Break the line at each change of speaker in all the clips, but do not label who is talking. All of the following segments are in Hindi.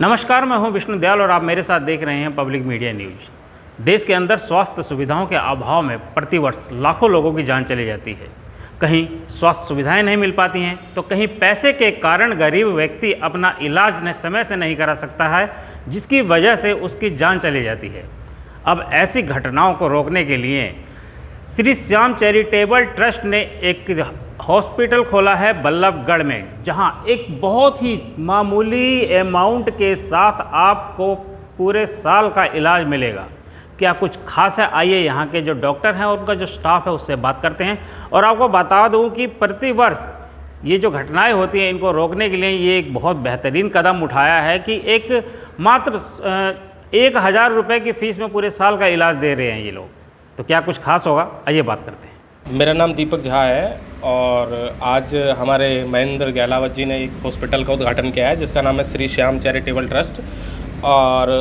नमस्कार, मैं हूं विष्णु दयाल और आप मेरे साथ देख रहे हैं पब्लिक मीडिया न्यूज़। देश के अंदर स्वास्थ्य सुविधाओं के अभाव में प्रतिवर्ष लाखों लोगों की जान चली जाती है। कहीं स्वास्थ्य सुविधाएं नहीं मिल पाती हैं तो कहीं पैसे के कारण गरीब व्यक्ति अपना इलाज समय से नहीं करा सकता है, जिसकी वजह से उसकी जान चली जाती है। अब ऐसी घटनाओं को रोकने के लिए श्री श्याम चैरिटेबल ट्रस्ट ने एक हॉस्पिटल खोला है बल्लभगढ़ में, जहां एक बहुत ही मामूली अमाउंट के साथ आपको पूरे साल का इलाज मिलेगा। क्या कुछ खास है? आइए यहाँ के जो डॉक्टर हैं और उनका जो स्टाफ है उससे बात करते हैं। और आपको बता दूं कि प्रतिवर्ष ये जो घटनाएं होती हैं, इनको रोकने के लिए ये एक बहुत बेहतरीन कदम उठाया है कि एक मात्र 1000 रुपये की फ़ीस में पूरे साल का इलाज दे रहे हैं ये लोग। तो क्या कुछ खास होगा, आइए बात करते हैं।
मेरा नाम दीपक झा है और आज हमारे महेंद्र गहलावत जी ने एक हॉस्पिटल का उद्घाटन किया है जिसका नाम है श्री श्याम चैरिटेबल ट्रस्ट। और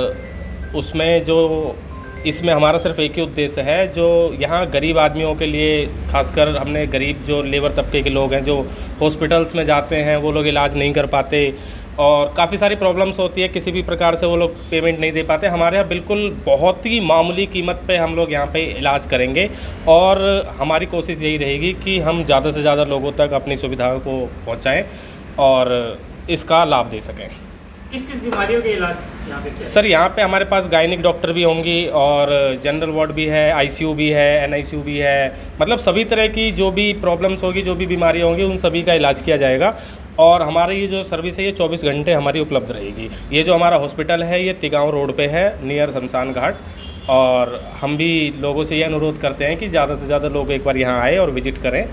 इसमें हमारा सिर्फ एक ही उद्देश्य है, जो यहाँ गरीब आदमियों के लिए, खासकर हमने गरीब जो लेबर तबके के लोग हैं जो हॉस्पिटल्स में जाते हैं, वो लोग इलाज नहीं कर पाते और काफ़ी सारी प्रॉब्लम्स होती है, किसी भी प्रकार से वो लोग पेमेंट नहीं दे पाते। हमारे यहाँ बिल्कुल बहुत ही मामूली कीमत पे हम लोग यहाँ पे इलाज करेंगे और हमारी कोशिश यही रहेगी कि हम ज़्यादा से ज़्यादा लोगों तक अपनी सुविधाओं को पहुँचाएँ और इसका लाभ दे सकें।
किस किस बीमारियों के इलाज यहाँ पे?
सर, यहाँ पे हमारे पास गायनिक डॉक्टर भी होंगी और जनरल वार्ड भी है, आईसीयू भी है, एनआईसीयू भी है। मतलब सभी तरह की जो भी प्रॉब्लम्स होगी, जो भी बीमारियाँ होंगी, उन सभी का इलाज किया जाएगा। और हमारी ये जो सर्विस है ये 24 घंटे हमारी उपलब्ध रहेगी। ये जो हमारा हॉस्पिटल है ये तिगांव रोड पे है, नियर शमशान घाट। और हम भी लोगों से ये अनुरोध करते हैं कि ज़्यादा से ज़्यादा लोग एक बार यहाँ आए और विजिट करें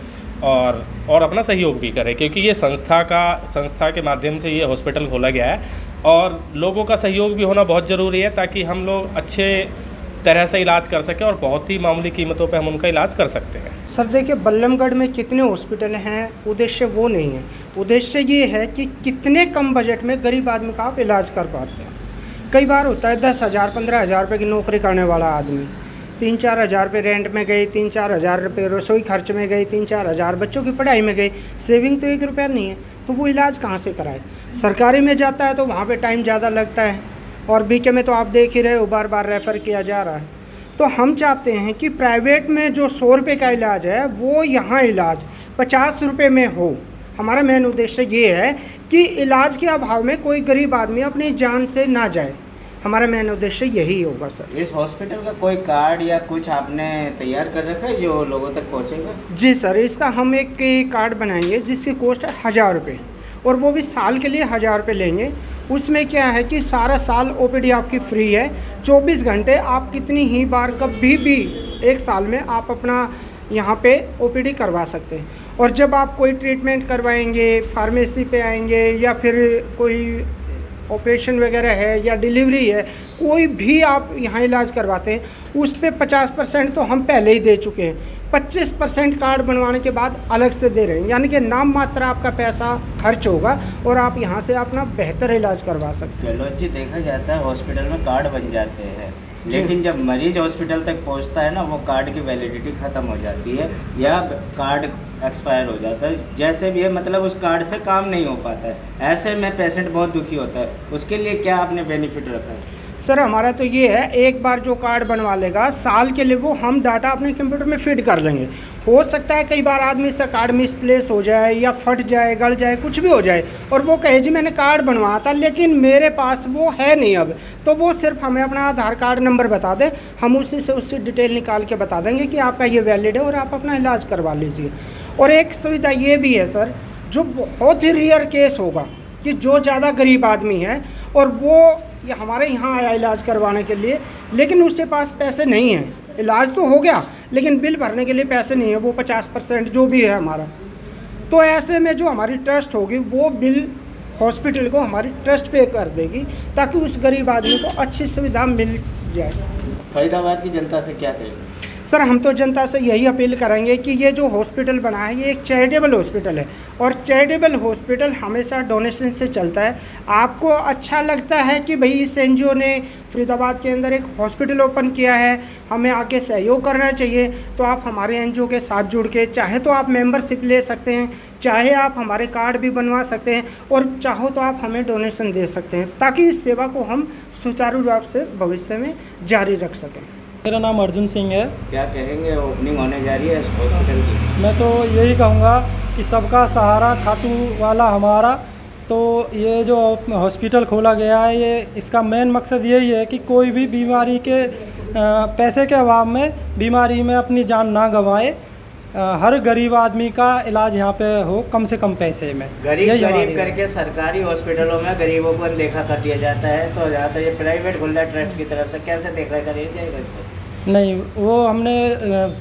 और अपना सहयोग भी करें, क्योंकि ये संस्था के माध्यम से ये हॉस्पिटल खोला गया है और लोगों का सहयोग भी होना बहुत ज़रूरी है, ताकि हम लोग अच्छे तरह से इलाज कर सकें और बहुत ही मामूली कीमतों पे हम उनका इलाज कर सकते हैं।
सर देखिए, बल्लभगढ़ में कितने हॉस्पिटल हैं, उद्देश्य वो नहीं है। उद्देश्य ये है कि कितने कम बजट में गरीब आदमी का आप इलाज कर पाते हैं। कई बार होता है 10,000 15,000 रुपये की नौकरी करने वाला आदमी 3-4 हज़ार रुपये रेंट में गई, 3-4 हज़ार रुपये रसोई खर्च में गई, 3-4 हज़ार बच्चों की पढ़ाई में गई, सेविंग तो 1 रुपया नहीं है, तो वो इलाज कहाँ से कराए? सरकारी में जाता है तो वहाँ पे टाइम ज़्यादा लगता है और बीके में तो आप देख ही रहे हो, बार बार रेफ़र किया जा रहा है। तो हम चाहते हैं कि प्राइवेट में जो 100 रुपये का इलाज है वो यहाँ इलाज 50 रुपये में हो। हमारा मेन उद्देश्य ये है कि इलाज के अभाव में कोई गरीब आदमी अपनी जान से ना जाए। हमारा मेन उद्देश्य यही होगा सर।
इस हॉस्पिटल का कोई कार्ड या कुछ आपने तैयार कर रखा है जो लोगों तक पहुंचेगा?
जी सर, इसका हम एक कार्ड बनाएंगे जिसकी कॉस्ट है 1000 रुपये और वो भी साल के लिए 1000 रुपये लेंगे। उसमें क्या है कि सारा साल ओपीडी आपकी फ्री है। 24 घंटे आप कितनी ही बार कभी भी एक साल में आप अपना यहाँ पे ओपीडी करवा सकते हैं। और जब आप कोई ट्रीटमेंट करवाएंगे, फार्मेसी पे आएंगे या फिर कोई ऑपरेशन वगैरह है या डिलीवरी है, कोई भी आप यहाँ इलाज करवाते हैं, उस पे 50% तो हम पहले ही दे चुके हैं। 25% कार्ड बनवाने के बाद अलग से दे रहे हैं, यानी कि नाम मात्र आपका पैसा खर्च होगा और आप यहाँ से अपना बेहतर इलाज करवा सकते हैं।
गहलोत जी, देखा जाता है हॉस्पिटल में कार्ड बन जाते हैं, लेकिन जब मरीज हॉस्पिटल तक पहुंचता है ना, वो कार्ड की वैलिडिटी ख़त्म हो जाती है या कार्ड एक्सपायर हो जाता है। जैसे भी है, मतलब उस कार्ड से काम नहीं हो पाता है। ऐसे में पेशेंट बहुत दुखी होता है। उसके लिए क्या आपने बेनिफिट रखा है?
सर हमारा तो ये है, एक बार जो कार्ड बनवा लेगा साल के लिए वो हम डाटा अपने कंप्यूटर में फीड कर लेंगे। हो सकता है कई बार आदमी से कार्ड मिसप्लेस हो जाए या फट जाए, गल जाए, कुछ भी हो जाए और वो कहे जी मैंने कार्ड बनवाया था लेकिन मेरे पास वो है नहीं अब, तो वो सिर्फ हमें अपना आधार कार्ड नंबर बता दें, हम उसी से उसकी डिटेल निकाल के बता देंगे कि आपका ये वैलिड है और आप अपना इलाज करवा लीजिए। और एक सुविधा ये भी है सर, जो बहुत ही रेयर केस होगा कि जो ज़्यादा गरीब आदमी है और वो ये हमारे यहाँ आया इलाज करवाने के लिए, लेकिन उसके पास पैसे नहीं हैं, इलाज तो हो गया लेकिन बिल भरने के लिए पैसे नहीं है, वो 50% जो भी है हमारा, तो ऐसे में जो हमारी ट्रस्ट होगी वो बिल हॉस्पिटल को हमारी ट्रस्ट पे कर देगी ताकि उस गरीब आदमी को अच्छी सुविधा मिल जाए।
फरीदाबाद की जनता से क्या कहेंगे?
सर हम तो जनता से यही अपील करेंगे कि ये जो हॉस्पिटल बना है ये एक चैरिटेबल हॉस्पिटल है और चैरिटेबल हॉस्पिटल हमेशा डोनेशन से चलता है। आपको अच्छा लगता है कि भाई इस एनजीओ ने फरीदाबाद के अंदर एक हॉस्पिटल ओपन किया है, हमें आके सहयोग करना चाहिए, तो आप हमारे एनजीओ के साथ जुड़ के चाहे तो आप मेंबरशिप ले सकते हैं, चाहे आप हमारे कार्ड भी बनवा सकते हैं और चाहो तो आप हमें डोनेशन दे सकते हैं ताकि इस सेवा को हम सुचारू रूप से भविष्य में जारी रख सकें।
मेरा नाम अर्जुन सिंह है।
क्या कहेंगे, ओपनिंग होने जा रही है इस हॉस्पिटल की?
मैं तो यही कहूँगा कि सबका सहारा खाटू वाला हमारा। तो ये जो हॉस्पिटल खोला गया है ये इसका मेन मकसद यही है कि कोई भी बीमारी के पैसे के अभाव में बीमारी में अपनी जान ना गंवाए, हर गरीब आदमी का इलाज यहाँ पे हो कम से कम पैसे में।
गरीब करके सरकारी हॉस्पिटलों में गरीबों को अनदेखा कर दिया जाता है, तो यहाँ तो ये प्राइवेट खुल रहा है ट्रस्ट की तरफ से, कैसे देखा करिए जाएगा इसको?
नहीं, वो हमने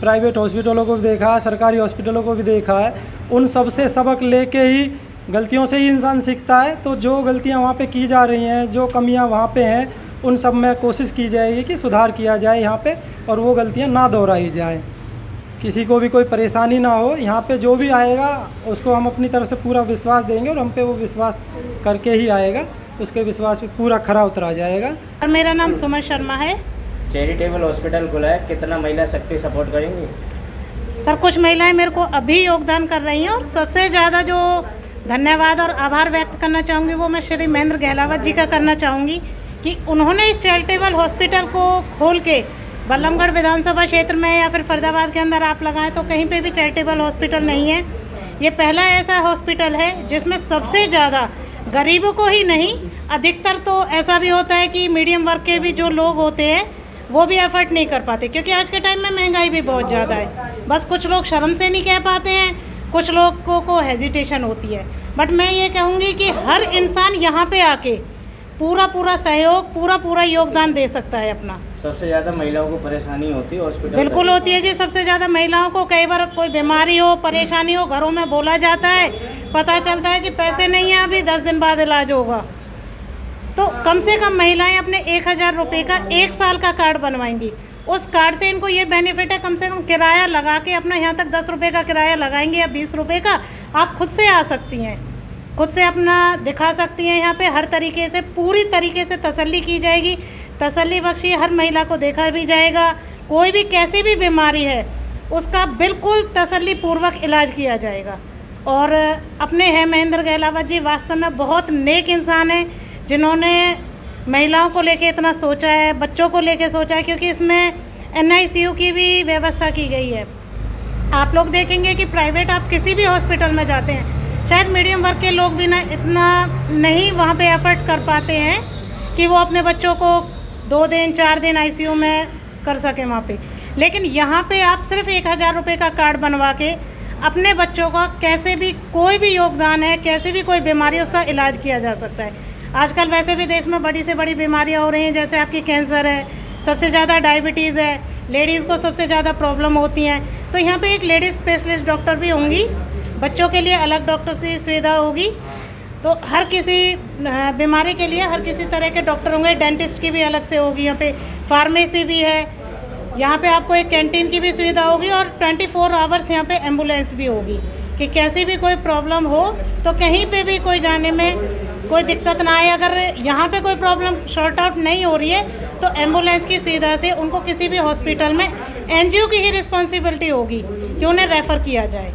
प्राइवेट हॉस्पिटलों को भी देखा है, सरकारी हॉस्पिटलों को भी देखा है। उन सब से सबक लेके ही, गलतियों से ही इंसान सीखता है। तो जो गलतियाँ वहाँ पे की जा रही हैं, जो कमियाँ वहाँ पे हैं, उन सब में कोशिश की जाएगी कि सुधार किया जाए यहाँ पे और वो गलतियाँ ना दोहराई जाएँ, किसी को भी कोई परेशानी ना हो। यहाँ पे जो भी आएगा उसको हम अपनी तरफ से पूरा विश्वास देंगे और हम पे वो विश्वास करके ही आएगा, उसके विश्वास पे पूरा खरा उतरा जाएगा।
और मेरा नाम सुमन शर्मा है।
चैरिटेबल हॉस्पिटल खुला है, कितना महिला शक्ति सपोर्ट करेंगी?
सर कुछ महिलाएं मेरे को अभी योगदान कर रही हैं और सबसे ज़्यादा जो धन्यवाद और आभार व्यक्त करना चाहूँगी वो मैं श्री महेंद्र गहलावत जी का करना चाहूँगी कि उन्होंने इस चैरिटेबल हॉस्पिटल को खोल के बल्लभगढ़ विधानसभा क्षेत्र में या फिर फरीदाबाद के अंदर आप लगाएं तो कहीं पे भी चैरिटेबल हॉस्पिटल नहीं है। ये पहला ऐसा हॉस्पिटल है जिसमें सबसे ज़्यादा गरीबों को ही नहीं, अधिकतर तो ऐसा भी होता है कि मीडियम वर्ग के भी जो लोग होते हैं वो भी एफर्ट नहीं कर पाते, क्योंकि आज के टाइम में महंगाई भी बहुत ज़्यादा है। बस कुछ लोग शर्म से नहीं कह पाते हैं, कुछ लोगों को हेजिटेशन होती है। बट मैं ये कहूँगी कि हर इंसान यहाँ पे आके पूरा सहयोग, पूरा योगदान दे सकता है अपना।
सबसे ज़्यादा महिलाओं को परेशानी होती है हॉस्पिटल? बिल्कुल
होती है जी, सबसे ज़्यादा महिलाओं को कई बार कोई बीमारी हो, परेशानी हो, घरों में बोला जाता है, पता चलता है जी पैसे नहीं है, अभी 10 दिन बाद इलाज होगा। तो कम से कम महिलाएं अपने 1000 रुपये का 1 साल का कार्ड बनवाएंगी। उस कार्ड से इनको ये बेनिफिट है, कम से कम किराया लगा के अपना यहाँ तक 10 रुपये का किराया लगाएंगे या 20 रुपये का, आप खुद से आ सकती हैं, खुद से अपना दिखा सकती हैं। यहाँ पे हर तरीके से, पूरी तरीके से तसल्ली की जाएगी, तसल्ली बख्शी हर महिला को देखा भी जाएगा। कोई भी कैसी भी बीमारी है उसका बिल्कुल तसल्ली पूर्वक इलाज किया जाएगा। और अपने हैं महेंद्र गहलावत जी वास्तव में बहुत नेक इंसान हैं, जिन्होंने महिलाओं को लेके इतना सोचा है, बच्चों को लेके सोचा है, क्योंकि इसमें NICU की भी व्यवस्था की गई है। आप लोग देखेंगे कि प्राइवेट आप किसी भी हॉस्पिटल में जाते हैं, शायद मीडियम वर्ग के लोग भी ना इतना नहीं वहाँ पे एफर्ट कर पाते हैं कि वो अपने बच्चों को 2 दिन 4 दिन ICU में कर सकें वहाँ पे। लेकिन यहाँ पे आप सिर्फ 1000 रुपये का कार्ड बनवा के अपने बच्चों का कैसे भी कोई भी योगदान है, कैसे भी कोई बीमारी, उसका इलाज किया जा सकता है। आजकल वैसे भी देश में बड़ी से बड़ी बीमारियाँ हो रही हैं, जैसे आपकी कैंसर है, सबसे ज़्यादा डायबिटीज़ है, लेडीज़ को सबसे ज़्यादा प्रॉब्लम होती हैं। तो यहाँ पे एक लेडीज़ स्पेशलिस्ट डॉक्टर भी होंगी, बच्चों के लिए अलग डॉक्टर की सुविधा होगी। तो हर किसी बीमारी के लिए हर किसी तरह के डॉक्टर होंगे, डेंटिस्ट की भी अलग से होगी, यहाँ पे फार्मेसी भी है, यहाँ पे आपको एक कैंटीन की भी सुविधा होगी और 24 आवर्स यहाँ पे एम्बुलेंस भी होगी कि कैसी भी कोई प्रॉब्लम हो तो कहीं पे भी कोई जाने में कोई दिक्कत ना आए। अगर यहाँ पे कोई प्रॉब्लम शॉर्ट आउट नहीं हो रही है तो एम्बुलेंस की सुविधा से उनको किसी भी हॉस्पिटल में NGO की ही रिस्पॉन्सिबिलिटी होगी कि उन्हें रेफ़र किया जाए।